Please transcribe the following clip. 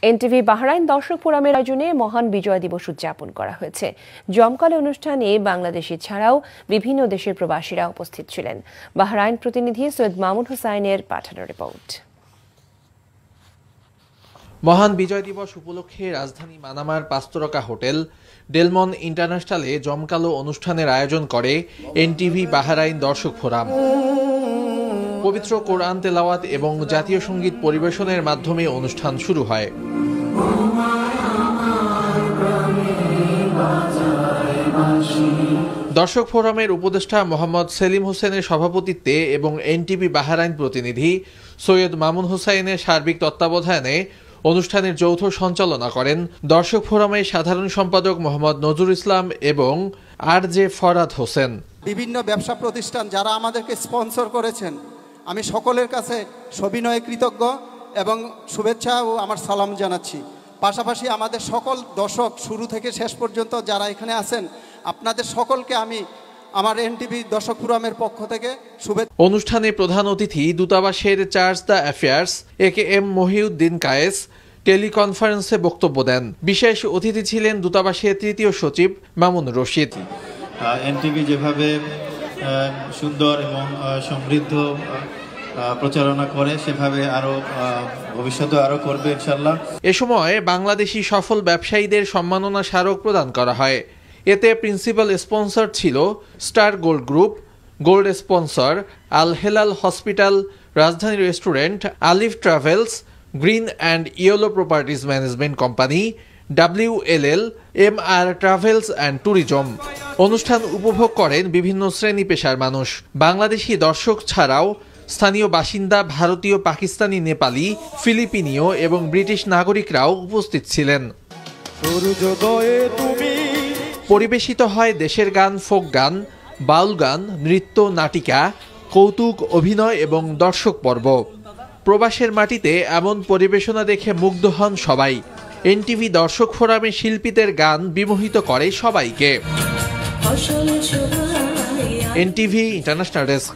NTV Bahrain দর্শক ফোরামের আয়োজনে মহান বিজয় দিবস উদযাপন করা হয়েছে। জমকালো অনুষ্ঠানে বাংলাদেশি ছাড়াও বিভিন্ন দেশের প্রবাসীরা উপস্থিত ছিলেন। বাহরাইন প্রতিনিধি সৈয়দ মামুন হুসাইনের পাঠানো রিপোর্ট। মহান বিজয় দিবস উপলক্ষে রাজধানী মানামার পাঁচতারকা হোটেল ডেলমন ইন্টারন্যাশনালে জমকালো অনুষ্ঠানের আয়োজন করে এনটিভি বাহরাইন দর্শক ফোরাম। পবিত্র কোরআন তেলাওয়াত এবং জাতীয় সঙ্গীত পরিবেশনের মাধ্যমে অনুষ্ঠান শুরু হয়। দর্শক ফোরামের উপদেষ্টা মোহাম্মদ সেলিম হোসেনের সভাপতিত্বে এবং এনটিভি বাহরাইন প্রতিনিধি সৈয়দ মামুন হুসাইনের সার্বিক তত্ত্বাবধানে অনুষ্ঠানের যৌথ সঞ্চালনা করেন দর্শক ফোরামের সাধারণ সম্পাদক মোহাম্মদ নজরুল ইসলাম এবং আর.জে. ফরহাদ হোসেন। বিভিন্ন ব্যবসা প্রতিষ্ঠান যারা আমাদেরকে স্পন্সর করেছেন, আমি সকলের কাছে সবিনয়ে কৃতজ্ঞ এবং শুভেচ্ছা ও আমার সালাম জানাচ্ছি। পাশাপাশি আমাদের সকল দর্শক শুরু থেকে শেষ পর্যন্ত যারা এখানে আছেন, আপনাদের সকলকে আমি আমার এনটিভি দর্শক ফোরামের পক্ষ থেকে শুভেচ্ছা। অনুষ্ঠানে প্রধান অতিথি দূতাবাসের charge d'affaires AKM. Mohiuddin Kayes টেলিকনফারেন্সে বক্তব্য দেন। বিশেষ অতিথি ছিলেন দূতাবাসের তৃতীয় সচিব মামুন রশিদ। এনটিভি যেভাবে সুন্দর এবং সমৃদ্ধ প্রচারণা করে সেভাবে আরো ভবিষ্যতে আরো করবে ইনশাআল্লাহ। এ সময় বাংলাদেশি সফল ব্যবসায়ীদের সম্মাননা স্মারক প্রদান করা হয়। এতে প্রিন্সিপাল স্পন্সর ছিল star gold group, gold sponsor Al Helal hospital, Rajdhani restaurant, Alif travels, green and yellow properties management company, WLL, MR travels and tourism. অনুষ্ঠান উপভোগ করেন বিভিন্ন শ্রেণী পেশার মানুষ। বাংলাদেশি দর্শক ছাড়াও স্থানীয় বাসিন্দা, ভারতীয়, পাকিস্তানি, নেপালি, ফিলিপিনীয় এবং ব্রিটিশ নাগরিকরাও উপস্থিত ছিলেন। পরিবেশিত হয় দেশের গান, ফোক গান, বাউল গান, নৃত্য, নাটিকা, কৌতুক, অভিনয় এবং দর্শক পর্ব। প্রবাসের মাটিতে এমন পরিবেশনা দেখে মুগ্ধ হন সবাই। এনটিভি দর্শক ফোরামে শিল্পীদের গান বিমোহিত করে সবাইকে। NTV international desk.